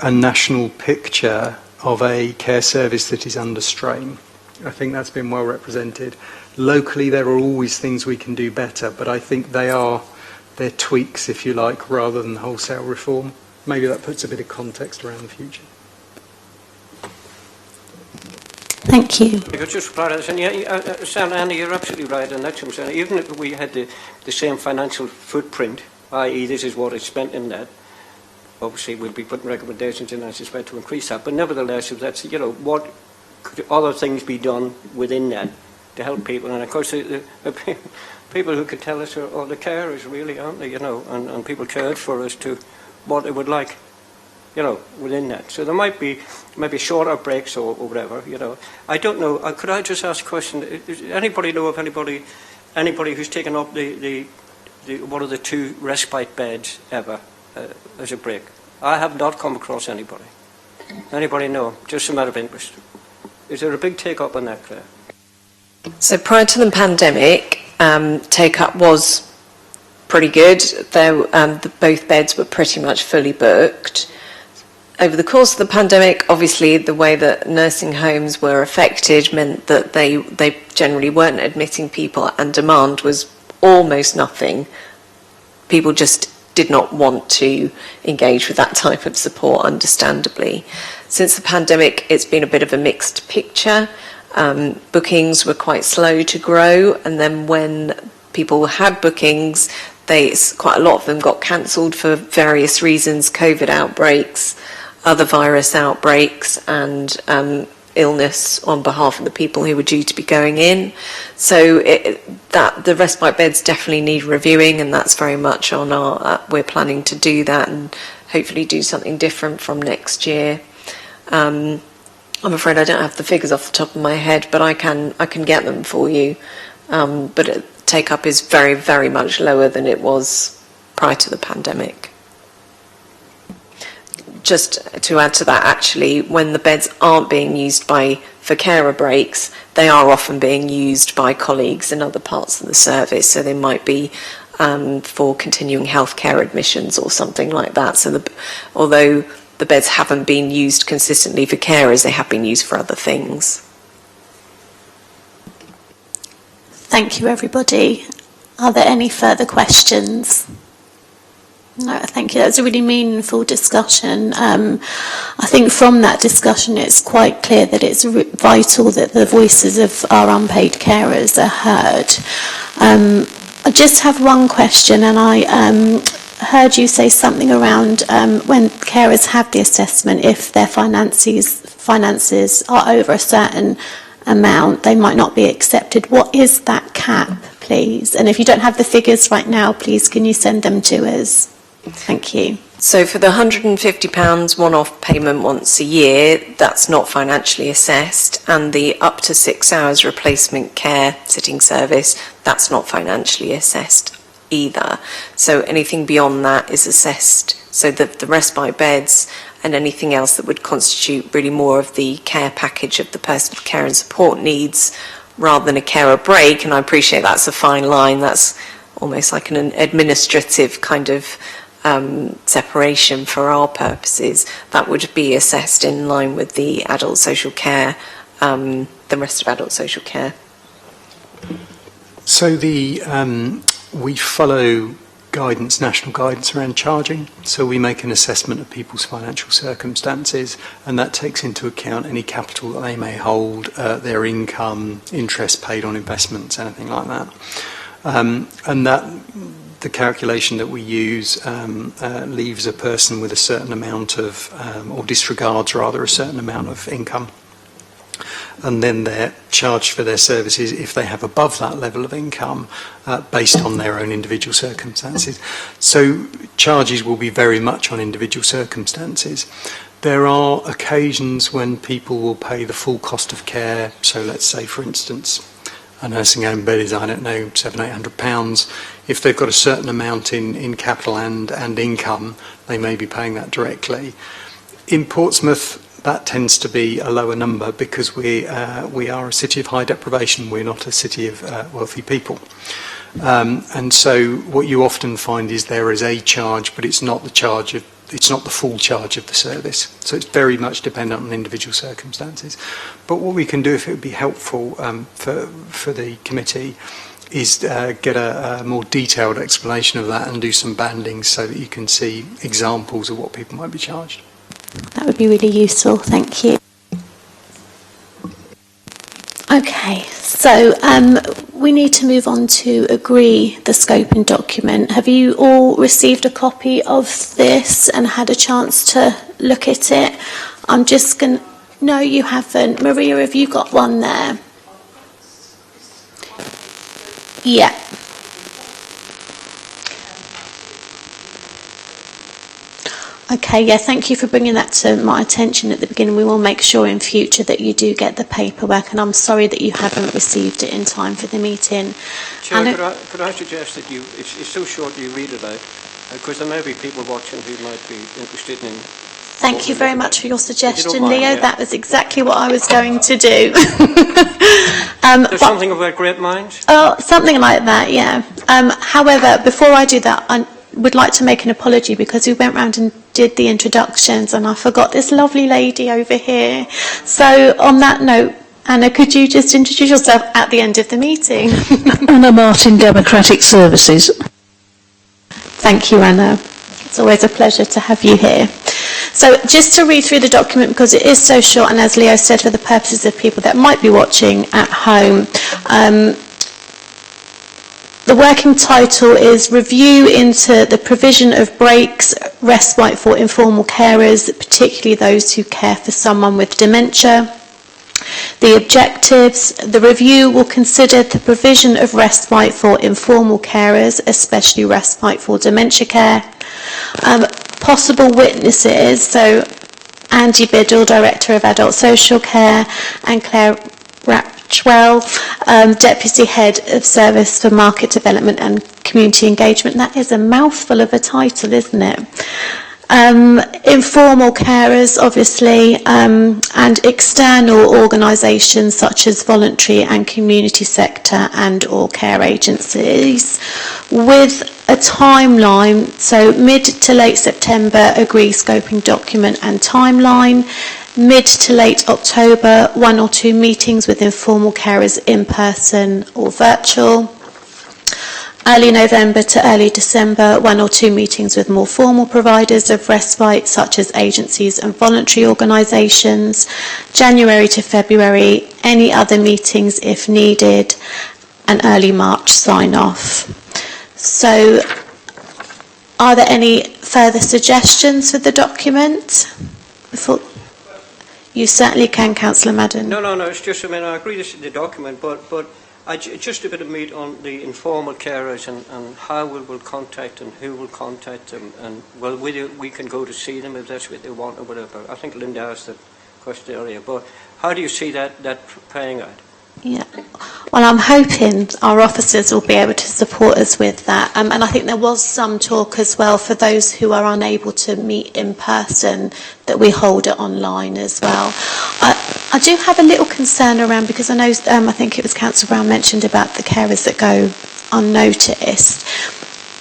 a national picture of a care service that is under strain. I think that's been well represented. Locally, there are always things we can do better, but I think they're tweaks, if you like, rather than wholesale reform. Maybe that puts a bit of context around the future. Thank you. I could just reply to this, and Andy, you're absolutely right, and that's what I'm saying. Even if we had the same financial footprint, i.e. this is what is spent in that, obviously we'll be putting recommendations in, I suspect, to increase that, but nevertheless, if that's, what could other things be done within that to help people? And of course, the people who could tell us are the carers, really, aren't they, and people cared for us to what they would like, within that. So there might be maybe shorter breaks or whatever, I don't know. Could I just ask a question? Does anybody know of anybody who's taken up the one of the 2 respite beds ever as a break? I have not come across anybody. Anybody know? Just a matter of interest. Is there a big take-up on that, Claire? So prior to the pandemic, take-up was pretty good. Both beds were pretty much fully booked. Over the course of the pandemic, obviously the way that nursing homes were affected meant that they generally weren't admitting people, and demand was almost nothing. People just did not want to engage with that type of support, understandably. Since the pandemic, it's been a bit of a mixed picture. Bookings were quite slow to grow, and then when people had bookings, quite a lot of them got cancelled for various reasons: COVID outbreaks, other virus outbreaks, and illness on behalf of the people who were due to be going in. So the respite beds definitely need reviewing, and that's very much on we're planning to do that and hopefully do something different from next year. I'm afraid I don't have the figures off the top of my head, but I can get them for you. But take-up is very, very much lower than it was prior to the pandemic. Just to add to that, actually, when the beds aren't being used for carer breaks, they are often being used by colleagues in other parts of the service. So they might be for continuing healthcare admissions or something like that. So although the beds haven't been used consistently for carers, they have been used for other things. Thank you, everybody. Are there any further questions? No, thank you. That's a really meaningful discussion. I think from that discussion, it's quite clear that it's vital that the voices of our unpaid carers are heard. I just have one question, and I heard you say something around when carers have the assessment, if their finances are over a certain amount, they might not be accepted. What is that cap, please? And if you don't have the figures right now, please can you send them to us? Thank you. So for the £150 one-off payment once a year, that's not financially assessed, and the up to 6 hours replacement care sitting service, that's not financially assessed either. So anything beyond that is assessed. So the respite beds and anything else that would constitute really more of the care package of the person with care and support needs rather than a carer break, and I appreciate that's a fine line, that's almost like an administrative kind of separation for our purposes, that would be assessed in line with the adult social care, the rest of adult social care. So we follow guidance, national guidance around charging. So we make an assessment of people's financial circumstances, and that takes into account any capital that they may hold, their income, interest paid on investments, anything like that. And that the calculation that we use leaves a person with a certain amount of, or disregards rather, a certain amount of income. And then they're charged for their services if they have above that level of income based on their own individual circumstances. So charges will be very much on individual circumstances. There are occasions when people will pay the full cost of care. So let's say, for instance, a nursing home bed is, I don't know, £700-800. If they've got a certain amount in capital and income, they may be paying that directly. In Portsmouth, that tends to be a lower number because we are a city of high deprivation. We're not a city of wealthy people. And so what you often find is there is a charge, but it's not the charge of it's not the full charge of the service. So it's very much dependent on individual circumstances. But what we can do, if it would be helpful for the committee, is get a more detailed explanation of that and do some bandings so that you can see examples of what people might be charged. That would be really useful, thank you. Okay, so we need to move on to agree the scoping document. Have you all received a copy of this and had a chance to look at it? I'm just going to... No, you haven't. Maria, have you got one there? Yeah. Okay, yeah, thank you for bringing that to my attention at the beginning. We will make sure in future that you do get the paperwork, and I'm sorry that you haven't received it in time for the meeting. Chair, could I suggest that it's so short you read it out, because there may be people watching who might be interested in... Thank you very much for your suggestion, mind, Leo. yeah. That was exactly what I was going to do. There's something about great minds? Oh, something like that, yeah. However, before I do that, I would like to make an apology because we went round and did the introductions and I forgot this lovely lady over here. So on that note, Anna, could you just introduce yourself at the end of the meeting? Anna Martin, Democratic Services. Thank you, Anna. It's always a pleasure to have you here. So just to read through the document, because it is so short, and as Leo said, for the purposes of people that might be watching at home, the working title is Review into the Provision of Breaks, Respite for Informal Carers, particularly those who care for someone with dementia. The objectives: the review will consider the provision of respite for informal carers, especially respite for dementia care. Possible witnesses, so Andy Biddle, Director of Adult Social Care, and Claire Rapchwell, Deputy Head of Service for Market Development and Community Engagement. That is a mouthful of a title, isn't it? Informal carers, obviously, and external organisations such as voluntary and community sector and or care agencies, with a timeline, so mid to late September, agree scoping document and timeline. Mid to late October, 1 or 2 meetings with informal carers in person or virtual. Early November to early December, 1 or 2 meetings with more formal providers of respite, such as agencies and voluntary organisations. January to February, any other meetings if needed, and early March sign-off. So, are there any further suggestions for the document? You certainly can, Councillor Madden. No, it's just, I agree this is the document, but just a bit of meat on the informal carers and how we'll contact them, who will contact them, and well, we can go to see them if that's what they want or whatever. I think Linda asked that question earlier, but how do you see that playing out? Yeah, well, I'm hoping our officers will be able to support us with that. And I think there was some talk as well for those who are unable to meet in person that we hold it online as well. I do have a little concern around, because I know, I think it was Councillor Brown mentioned about the carers that go unnoticed.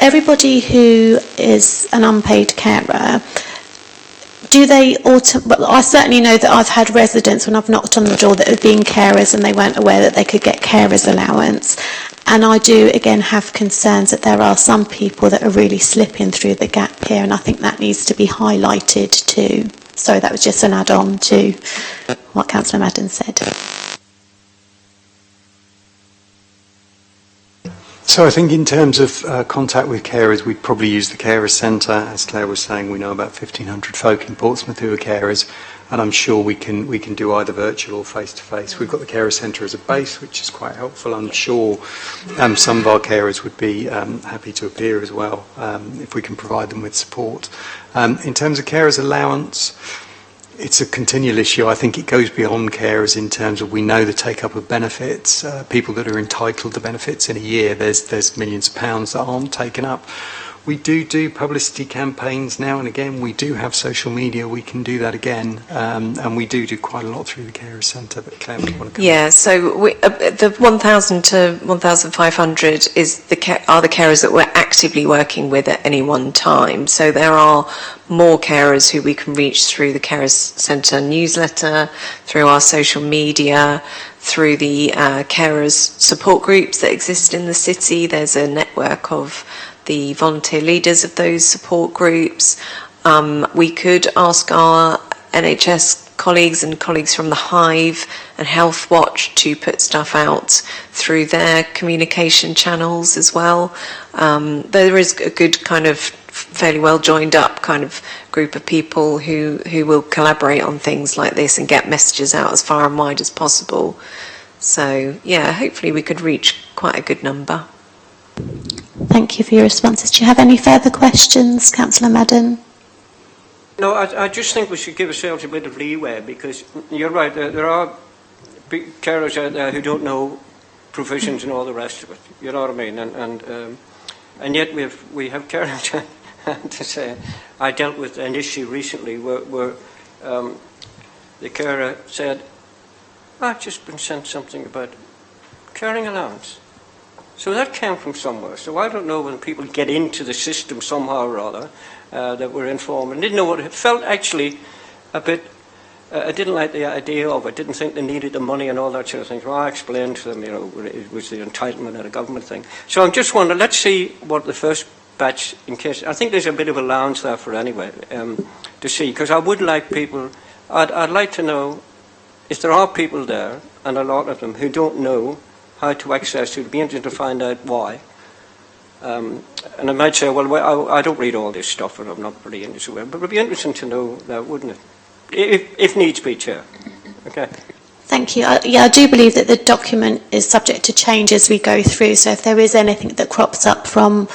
Everybody who is an unpaid carer, do they well, I certainly know that I've had residents when I've knocked on the door that have been carers and they weren't aware that they could get carers allowance. And I do, again, have concerns that there are some people that are really slipping through the gap here, and I think that needs to be highlighted too. Sorry, that was just an add-on to what Councillor Madden said. So I think in terms of contact with carers, we'd probably use the carer centre. As Claire was saying, we know about 1,500 folk in Portsmouth who are carers, and I'm sure we can do either virtual or face-to-face. We've got the carer centre as a base, which is quite helpful. I'm sure some of our carers would be happy to appear as well if we can provide them with support. In terms of carers allowance, it's a continual issue. I think it goes beyond carers in terms of, we know the take-up of benefits. People that are entitled to benefits in a year, there's millions of pounds that aren't taken up. We do publicity campaigns now and again. We do have social media. We can do that again, and we do quite a lot through the Carers Centre. But Claire, do you want to come? Yeah, so the 1,000 to 1,500 are the carers that we're actively working with at any one time. So there are more carers who we can reach through the Carers Centre newsletter, through our social media, through the carers support groups that exist in the city. There's a network of the volunteer leaders of those support groups. We could ask our NHS colleagues and colleagues from the Hive and Health Watch to put stuff out through their communication channels as well. There is a good kind of fairly well joined up kind of group of people who will collaborate on things like this and get messages out as far and wide as possible. So yeah, hopefully we could reach quite a good number. Thank you for your responses. Do you have any further questions, Councillor Madden? No, I just think we should give ourselves a bit of leeway, because you're right, there are big carers out there who don't know provisions and all the rest of it. You know what I mean? And yet we have carers. To say, I dealt with an issue recently where the carer said, "I've just been sent something about caring allowance." So that came from somewhere. So I don't know when people get into the system somehow or other that were informed and didn't know what it felt actually a bit. I didn't like the idea of it. Didn't think they needed the money and all that sort of thing. Well, I explained to them, it was the entitlement of the government thing. So I'm just wondering. Let's see what the first batch, in case. I think there's a bit of allowance there for anyway to see, because I would like people. I'd like to know if there are people there, and a lot of them, who don't know how to access it. It'd be interesting to find out why. And I might say, well, I don't read all this stuff, and I'm not really interested in it, but it would be interesting to know that, wouldn't it? If needs be, Chair. Okay. Thank you. I do believe that the document is subject to change as we go through, so if there is anything that crops up from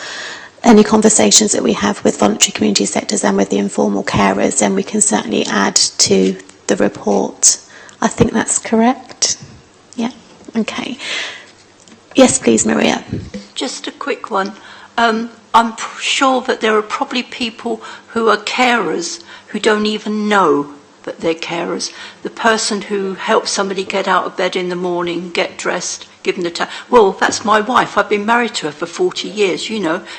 any conversations that we have with voluntary community sectors and with the informal carers, then we can certainly add to the report. I think that's correct. Yeah. Okay. Yes, please, Maria. Just a quick one. I'm sure that there are probably people who are carers who don't even know that they're carers. The person who helps somebody get out of bed in the morning, get dressed, give them the time. Well, that's my wife. I've been married to her for 40 years.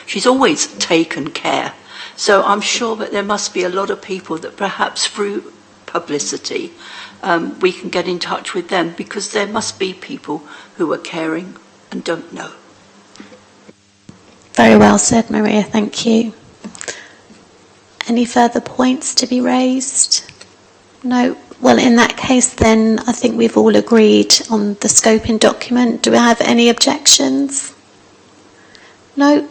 She's always taken care. So I'm sure that there must be a lot of people that perhaps through publicity we can get in touch with them, because there must be people who are caring and don't know. Very well said, Maria. Thank you. Any further points to be raised? No. Well, in that case, then I think we've all agreed on the scoping document. Do we have any objections? No?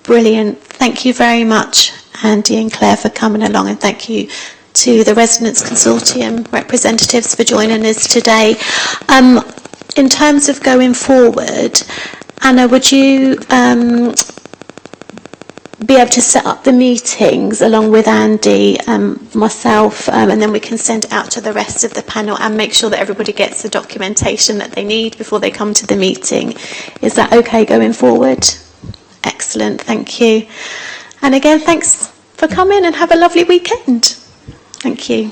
Brilliant. Thank you very much, Andy and Claire, for coming along, and thank you to the Residents' Consortium representatives for joining us today. In terms of going forward, Anna, would you be able to set up the meetings along with Andy, myself, and then we can send it out to the rest of the panel and make sure that everybody gets the documentation that they need before they come to the meeting? Is that okay going forward? Excellent, thank you. And again, thanks for coming, and have a lovely weekend. Thank you.